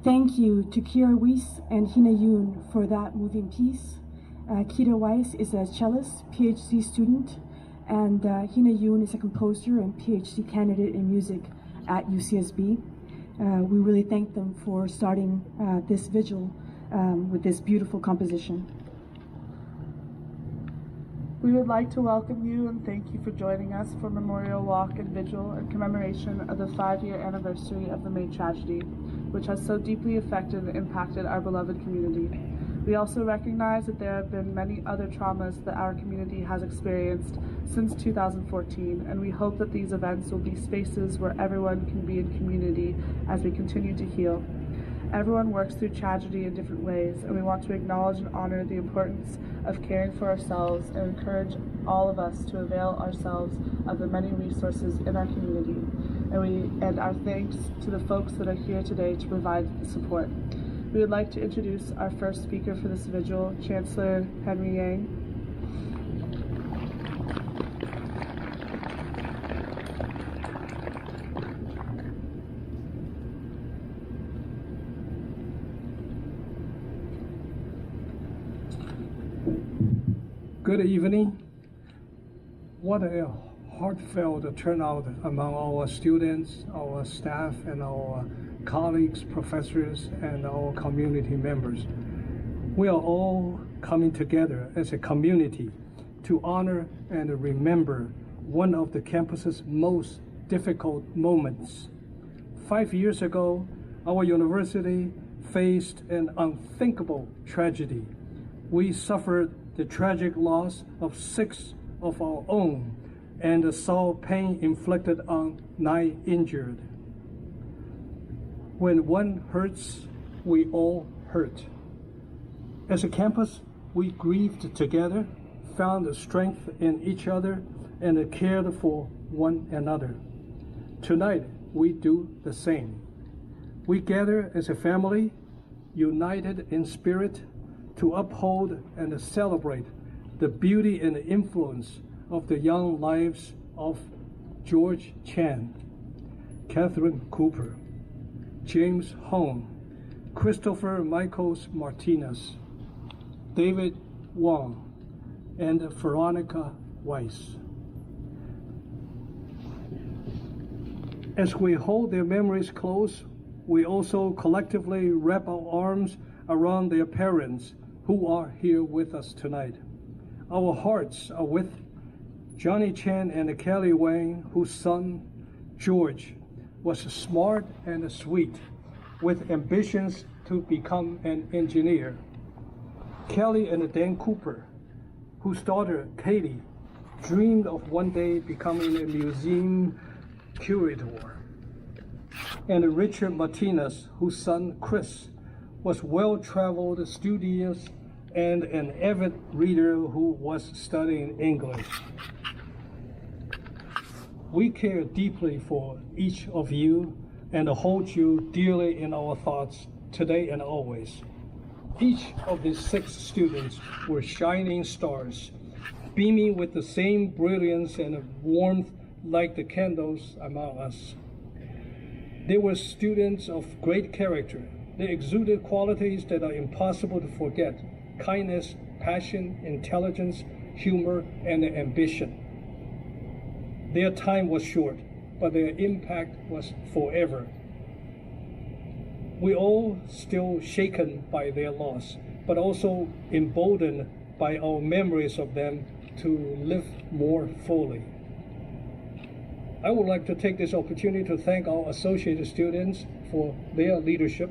Thank you to Kira Weiss and Hina Yoon for that moving piece. Kira Weiss is a cellist, PhD student, and Hina Yoon is a composer and PhD candidate in music at UCSB. We really thank them for starting this vigil with this beautiful composition. We would like to welcome you and thank you for joining us for Memorial Walk and Vigil in commemoration of the 5-year anniversary of the May tragedy, which has so deeply affected and impacted our beloved community. We also recognize that there have been many other traumas that our community has experienced since 2014, and we hope that these events will be spaces where everyone can be in community as we continue to heal. Everyone works through tragedy in different ways, and we want to acknowledge and honor the importance of caring for ourselves and encourage all of us to avail ourselves of the many resources in our community. And our thanks to the folks that are here today to provide the support. We would like to introduce our first speaker for this vigil, Chancellor Henry Yang. Good evening. What a heartfelt turnout among our students, our staff, and our colleagues, professors, and our community members. We are all coming together as a community to honor and remember one of the campus's most difficult moments. 5 years ago, our university faced an unthinkable tragedy. We suffered the tragic loss of 6 of our own and saw pain inflicted on 9 injured. When one hurts, we all hurt. As a campus, we grieved together, found strength in each other, and cared for one another. Tonight, we do the same. We gather as a family, united in spirit, to uphold and celebrate the beauty and influence of the young lives of George Chan, Catherine Cooper, James Hong, Christopher Michaels Martinez, David Wong, and Veronica Weiss. As we hold their memories close, we also collectively wrap our arms around their parents who are here with us tonight. Our hearts are with Johnny Chan and Kelly Wang, whose son, George, was smart and sweet, with ambitions to become an engineer. Kelly and Dan Cooper, whose daughter, Katie, dreamed of one day becoming a museum curator. And Richard Martinez, whose son, Chris, was well-traveled, studious, and an avid reader who was studying English. We care deeply for each of you and hold you dearly in our thoughts today and always. Each of these 6 students were shining stars, beaming with the same brilliance and warmth like the candles among us. They were students of great character. They exuded qualities that are impossible to forget: kindness, passion, intelligence, humor, and ambition. Their time was short, but their impact was forever. We all still shaken by their loss, but also emboldened by our memories of them to live more fully. I would like to take this opportunity to thank our associated students for their leadership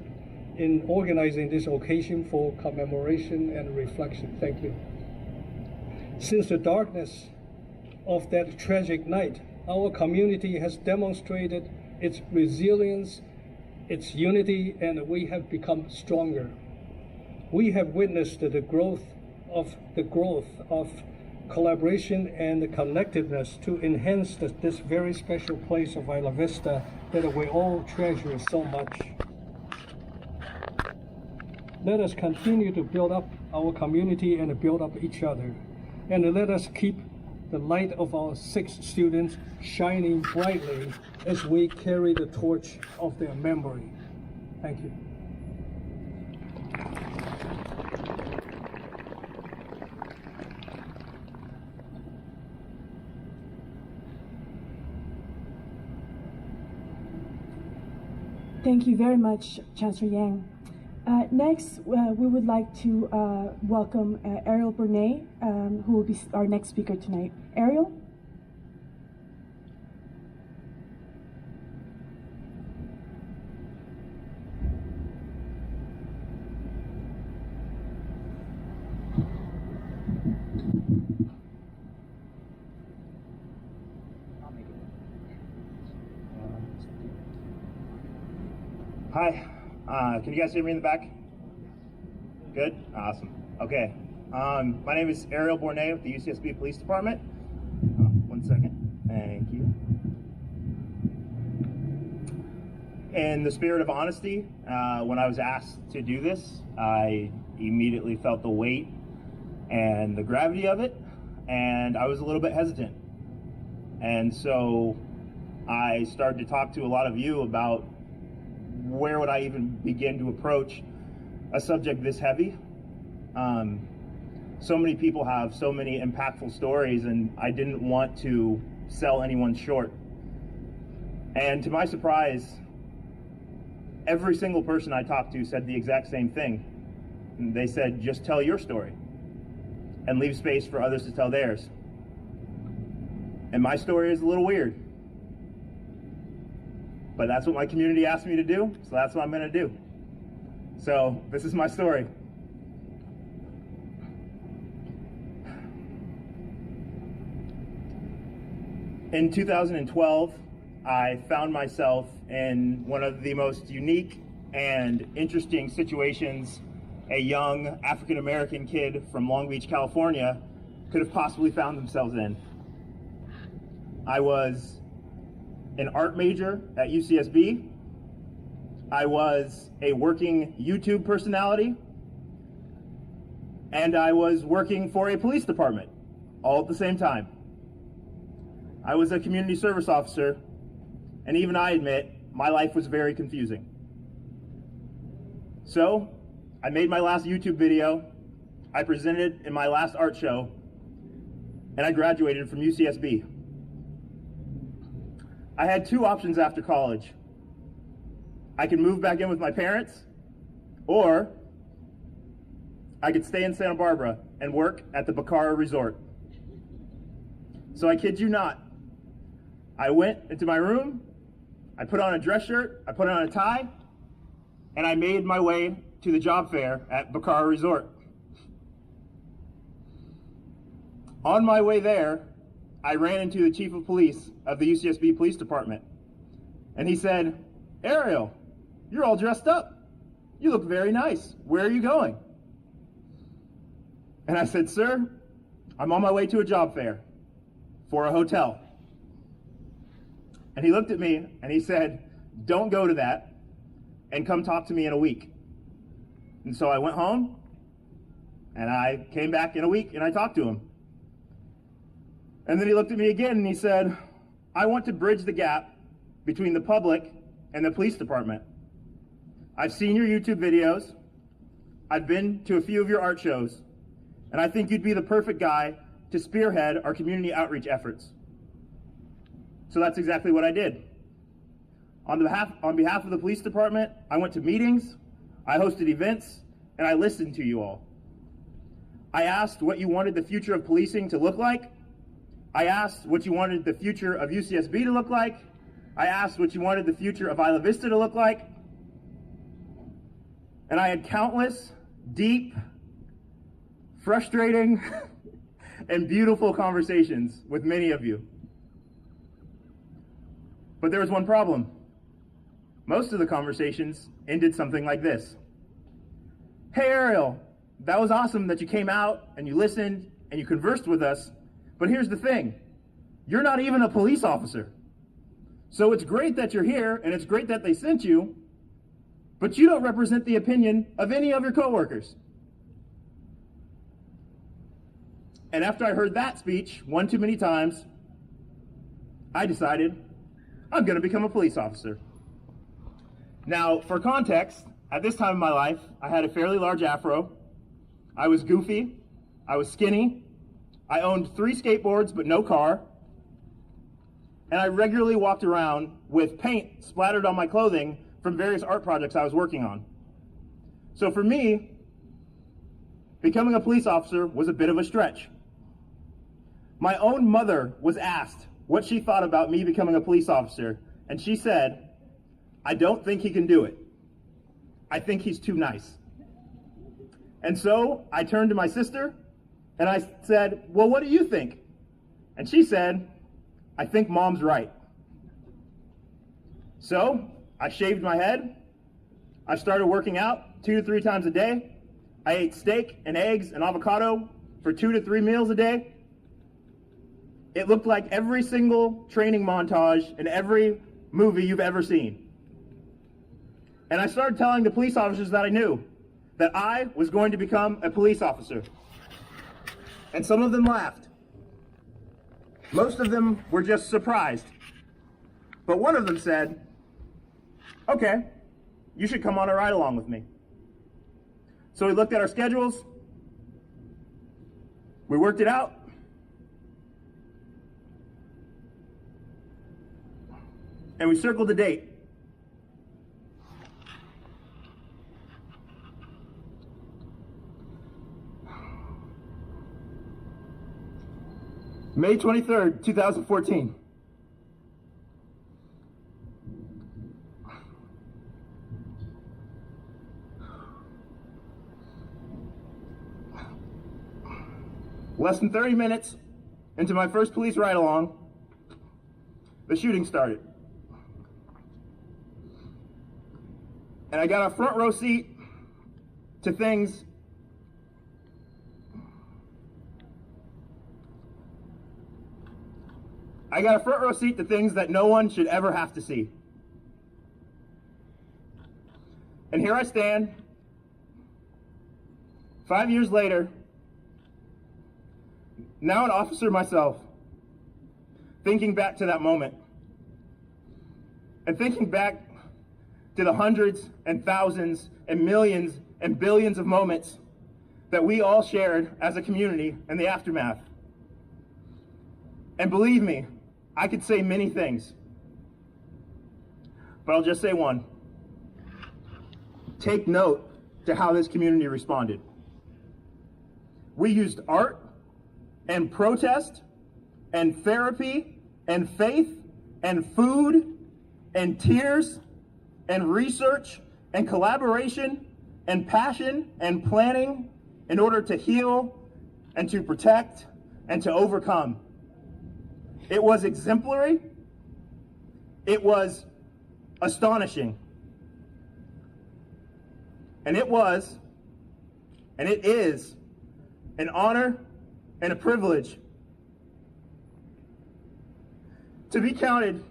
in organizing this occasion for commemoration and reflection. Thank you. Since the darkness of that tragic night, our community has demonstrated its resilience, its unity, and we have become stronger. We have witnessed the growth of collaboration and connectedness to enhance this very special place of Isla Vista that we all treasure so much. Let us continue to build up our community and build up each other. And let us keep the light of our 6 students shining brightly as we carry the torch of their memory. Thank you. Thank you very much, Chancellor Yang. Next, we would like to welcome Ariel Brunei, who will be our next speaker tonight. Ariel? Hi, can you guys hear me in the back? Good? Awesome. Okay. My name is Ariel Brunei with the UCSB Police Department. One second. Thank you. In the spirit of honesty, when I was asked to do this, I immediately felt the weight and the gravity of it, and I was a little bit hesitant. And so I started to talk to a lot of you about where would I even begin to approach a subject this heavy. So many people have so many impactful stories, and I didn't want to sell anyone short. And to my surprise, every single person I talked to said the exact same thing. And they said, just tell your story and leave space for others to tell theirs. And my story is a little weird, but that's what my community asked me to do, so that's what I'm gonna do. So this is my story. In 2012, I found myself in one of the most unique and interesting situations a young African-American kid from Long Beach, California could have possibly found themselves in. I was an art major at UCSB. I was a working YouTube personality, and I was working for a police department all at the same time. I was a community service officer, and even I admit my life was very confusing. So I made my last YouTube video, I presented in my last art show, and I graduated from UCSB. I had two options after college. I could move back in with my parents, or I could stay in Santa Barbara and work at the Bacara Resort. So I kid you not, I went into my room, I put on a dress shirt, I put on a tie, and I made my way to the job fair at Bacara Resort. On my way there, I ran into the chief of police of the UCSB Police Department, and he said, "Ariel, you're all dressed up. You look very nice. Where are you going?" And I said, "Sir, I'm on my way to a job fair for a hotel." And he looked at me and he said, "Don't go to that, and come talk to me in a week." And so I went home, and I came back in a week, and I talked to him. And then he looked at me again and he said, "I want to bridge the gap between the public and the police department. I've seen your YouTube videos, I've been to a few of your art shows, and I think you'd be the perfect guy to spearhead our community outreach efforts." So that's exactly what I did. On behalf of the police department, I went to meetings, I hosted events, and I listened to you all. I asked what you wanted the future of policing to look like. I asked what you wanted the future of UCSB to look like. I asked what you wanted the future of Isla Vista to look like. And I had countless, deep, frustrating, and beautiful conversations with many of you. But there was one problem. Most of the conversations ended something like this. "Hey Ariel, that was awesome that you came out and you listened and you conversed with us, but here's the thing, you're not even a police officer. So it's great that you're here and it's great that they sent you, but you don't represent the opinion of any of your coworkers." And after I heard that speech one too many times, I decided I'm going to become a police officer. Now, for context, at this time in my life, I had a fairly large afro, I was goofy, I was skinny, I owned 3 skateboards but no car, and I regularly walked around with paint splattered on my clothing from various art projects I was working on. So for me, becoming a police officer was a bit of a stretch. My own mother was asked what she thought about me becoming a police officer, and she said, "I don't think he can do it. I think he's too nice." And so I turned to my sister and I said, "Well, what do you think?" And she said, "I think Mom's right." So I shaved my head. I started working out 2 to 3 times a day. I ate steak and eggs and avocado for 2 to 3 meals a day. It looked like every single training montage in every movie you've ever seen. And I started telling the police officers that I knew that I was going to become a police officer. And some of them laughed. Most of them were just surprised. But one of them said, "Okay, you should come on a ride along with me." So we looked at our schedules. We worked it out. And we circled the date. May 23rd, 2014. Less than 30 minutes into my first police ride-along, the shooting started. And I got a front row seat to things that no one should ever have to see. And here I stand, 5 years later, now an officer myself, thinking back to that moment, and thinking back to the hundreds and thousands and millions and billions of moments that we all shared as a community in the aftermath. And believe me, I could say many things, but I'll just say one. Take note to how this community responded. We used art and protest and therapy and faith and food and tears and research and collaboration and passion and planning in order to heal and to protect and to overcome. It was exemplary. It was astonishing. And it was, and it is, an honor and a privilege to be counted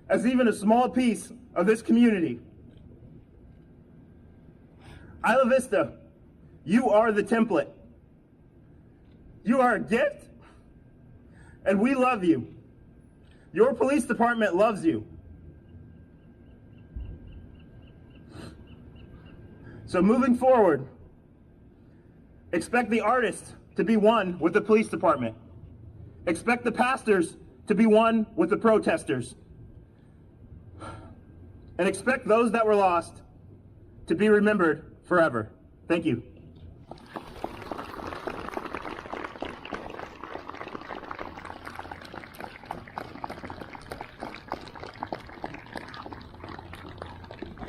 as even a small piece of this community. Isla Vista, you are the template. You are a gift, and we love you. Your police department loves you. So moving forward, expect the artists to be one with the police department. Expect the pastors to be one with the protesters. And expect those that were lost to be remembered forever. Thank you.